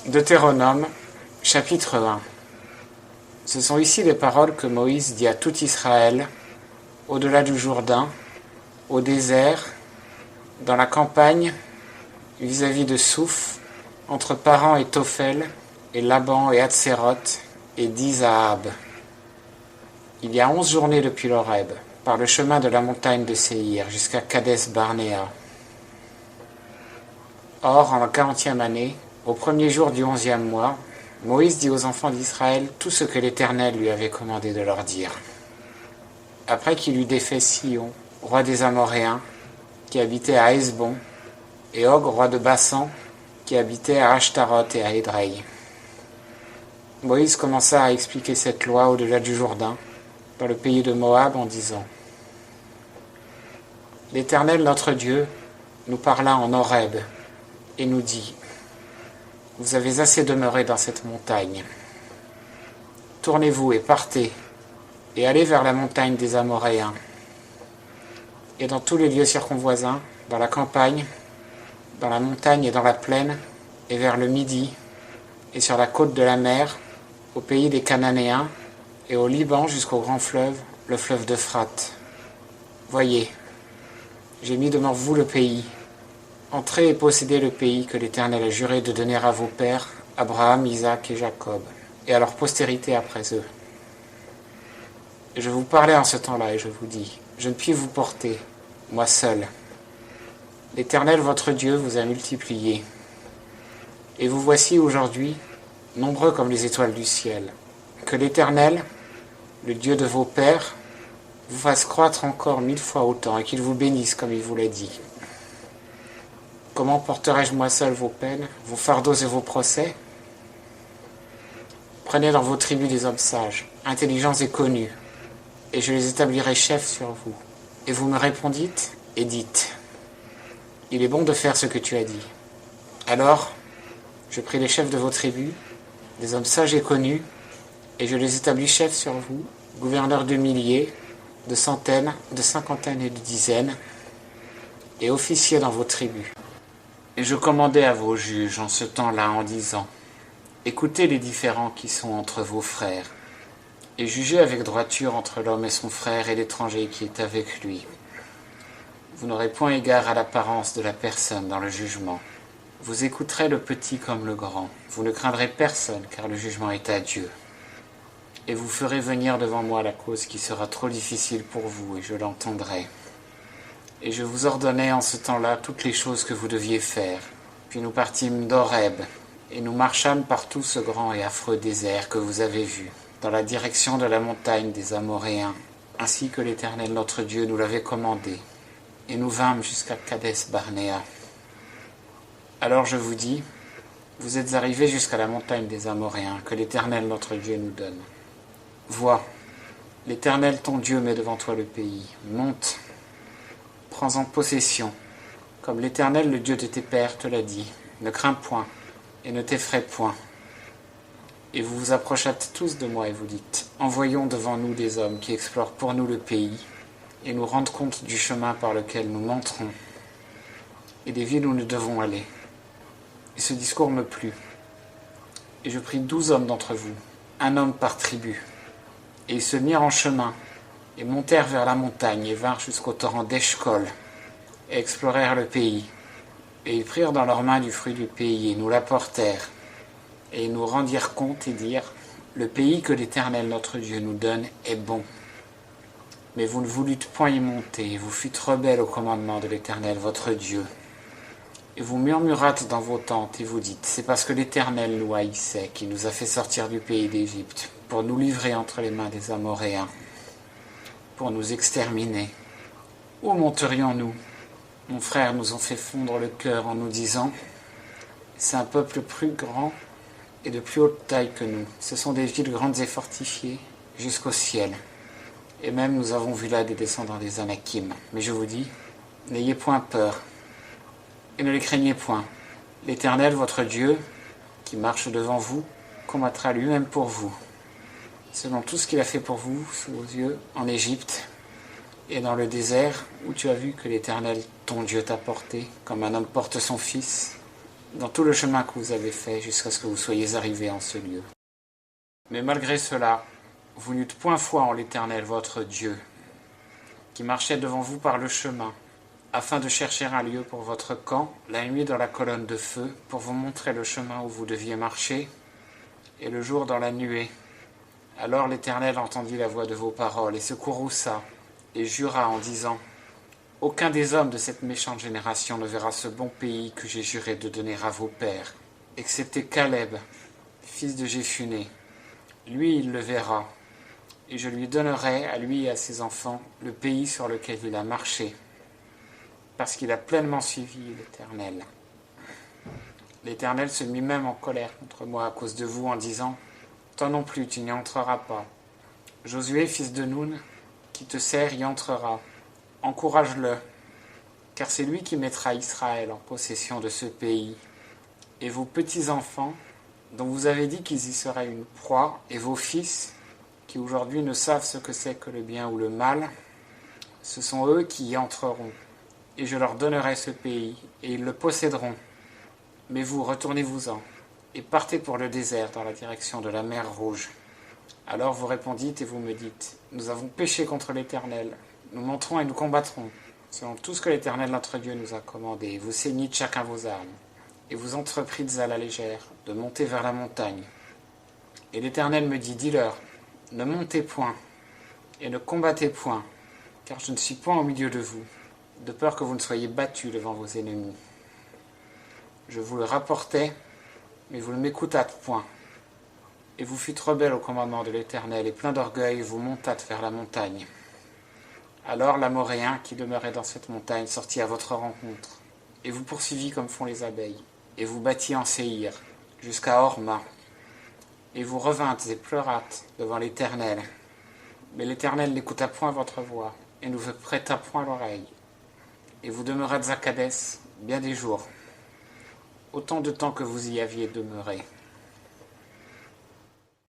Deutéronome, chapitre 1. Ce sont ici les paroles que Moïse dit à tout Israël, au-delà du Jourdain, au désert, dans la campagne, vis-à-vis de Souf, entre Paran et Tophel, et Laban et Hatséroth, et Dizahab. Il y a 11 journées depuis l'Horeb, par le chemin de la montagne de Séhir, jusqu'à Kadès Barnéa. Or, en la 40e année, au premier jour du 11e mois, Moïse dit aux enfants d'Israël tout ce que l'Éternel lui avait commandé de leur dire. Après qu'il eut défait Sihon, roi des Amoréens, qui habitait à Hesbon, et Og, roi de Basan, qui habitait à Ashtaroth et à Édrei. Moïse commença à expliquer cette loi au-delà du Jourdain, dans le pays de Moab, en disant : L'Éternel notre Dieu nous parla en Horeb, et nous dit : Vous avez assez demeuré dans cette montagne. Tournez-vous et partez, et allez vers la montagne des Amoréens. Et dans tous les lieux circonvoisins, dans la campagne, dans la montagne et dans la plaine, et vers le midi, et sur la côte de la mer, au pays des Cananéens, et au Liban jusqu'au grand fleuve, le fleuve d'Euphrate. Voyez, j'ai mis devant vous le pays. Entrez et possédez le pays que l'Éternel a juré de donner à vos pères, Abraham, Isaac et Jacob, et à leur postérité après eux. Et je vous parlais en ce temps-là, et je vous dis : Je ne puis vous porter, moi seul. L'Éternel, votre Dieu, vous a multiplié. Et vous voici aujourd'hui, nombreux comme les étoiles du ciel. Que l'Éternel, le Dieu de vos pères, vous fasse croître encore 1000 fois autant, et qu'il vous bénisse comme il vous l'a dit. Comment porterai-je moi seul vos peines, vos fardeaux et vos procès ? Prenez dans vos tribus des hommes sages, intelligents et connus, et je les établirai chefs sur vous. Et vous me répondîtes et dites : Il est bon de faire ce que tu as dit. Alors, je pris les chefs de vos tribus, des hommes sages et connus, et je les établis chefs sur vous, gouverneurs de milliers, de centaines, de cinquantaines et de dizaines, et officiers dans vos tribus. Et je commandai à vos juges en ce temps-là en disant : Écoutez les différends qui sont entre vos frères, et jugez avec droiture entre l'homme et son frère et l'étranger qui est avec lui. Vous n'aurez point égard à l'apparence de la personne dans le jugement. Vous écouterez le petit comme le grand. Vous ne craindrez personne, car le jugement est à Dieu. Et vous ferez venir devant moi la cause qui sera trop difficile pour vous, et je l'entendrai. Et je vous ordonnai en ce temps-là toutes les choses que vous deviez faire. Puis nous partîmes d'Horeb, et nous marchâmes par tout ce grand et affreux désert que vous avez vu, dans la direction de la montagne des Amoréens, ainsi que l'Éternel notre Dieu nous l'avait commandé. Et nous vînmes jusqu'à Kadès Barnéa. Alors je vous dis, vous êtes arrivés jusqu'à la montagne des Amoréens, que l'Éternel notre Dieu nous donne. Vois, l'Éternel ton Dieu met devant toi le pays. Monte, prends-en possession, comme l'Éternel, le Dieu de tes pères, te l'a dit. Ne crains point, et ne t'effraie point. Et vous vous approchâtes tous de moi et vous dites : Envoyons devant nous des hommes qui explorent pour nous le pays, et nous rendent compte du chemin par lequel nous monterons, et des villes où nous devons aller. Et ce discours me plut. Et je pris 12 hommes d'entre vous, un homme par tribu. Et ils se mirent en chemin, et montèrent vers la montagne, et vinrent jusqu'au torrent d'Eshcol, et explorèrent le pays. Et ils prirent dans leurs mains du fruit du pays, et nous l'apportèrent. Et ils nous rendirent compte et dirent : Le pays que l'Éternel notre Dieu nous donne est bon. Mais vous ne voulûtes point y monter, et vous fûtes rebelles au commandement de l'Éternel votre Dieu. Et vous murmurâtes dans vos tentes, et vous dites : C'est parce que l'Éternel nous haïssait, qu'il nous a fait sortir du pays d'Égypte, pour nous livrer entre les mains des Amoréens, pour nous exterminer. Où monterions-nous ? Mon frère nous ont fait fondre le cœur en nous disant : C'est un peuple plus grand et de plus haute taille que nous. Ce sont des villes grandes et fortifiées, jusqu'au ciel. Et même nous avons vu là des descendants des Anakim. Mais je vous dis, n'ayez point peur, et ne les craignez point. L'Éternel, votre Dieu, qui marche devant vous, combattra lui-même pour vous, selon tout ce qu'il a fait pour vous, sous vos yeux, en Égypte, et dans le désert, où tu as vu que l'Éternel, ton Dieu, t'a porté, comme un homme porte son fils, dans tout le chemin que vous avez fait jusqu'à ce que vous soyez arrivés en ce lieu. Mais malgré cela, vous n'eûtes point foi en l'Éternel votre Dieu, qui marchait devant vous par le chemin, afin de chercher un lieu pour votre camp, la nuit dans la colonne de feu, pour vous montrer le chemin où vous deviez marcher, et le jour dans la nuée. Alors l'Éternel entendit la voix de vos paroles, et se courrouça, et jura en disant, « Aucun des hommes de cette méchante génération ne verra ce bon pays que j'ai juré de donner à vos pères, excepté Caleb, fils de Jéphuné. Lui, il le verra, et je lui donnerai, à lui et à ses enfants, le pays sur lequel il a marché, parce qu'il a pleinement suivi l'Éternel. L'Éternel se mit même en colère contre moi à cause de vous en disant, « Toi non plus, tu n'y entreras pas. Josué, fils de Nun, qui te sert, y entrera. Encourage-le, car c'est lui qui mettra Israël en possession de ce pays. Et vos petits-enfants, dont vous avez dit qu'ils y seraient une proie, et vos fils, qui aujourd'hui ne savent ce que c'est que le bien ou le mal, ce sont eux qui y entreront. Et je leur donnerai ce pays, et ils le posséderont. Mais vous, retournez-vous-en, et partez pour le désert dans la direction de la mer Rouge. Alors vous répondîtes et vous me dites, nous avons péché contre l'Éternel, nous monterons et nous combattrons, selon tout ce que l'Éternel notre Dieu nous a commandé. Vous ceignîtes chacun vos armes, et vous entreprîtes à la légère de monter vers la montagne. Et l'Éternel me dit, dis-leur, ne montez point, et ne combattez point, car je ne suis point au milieu de vous, de peur que vous ne soyez battus devant vos ennemis. Je vous le rapportais, mais vous ne m'écoutâtes point. Et vous fûtes rebelles au commandement de l'Éternel, et plein d'orgueil, vous montâtes vers la montagne. Alors l'Amoréen qui demeurait dans cette montagne sortit à votre rencontre, et vous poursuivit comme font les abeilles, et vous battit en Séhir, jusqu'à Horma. Et vous revîntes et pleurâtes devant l'Éternel. Mais l'Éternel n'écouta point votre voix, et ne vous prêta point l'oreille. Et vous demeurâtes à Kadès bien des jours, autant de temps que vous y aviez demeuré.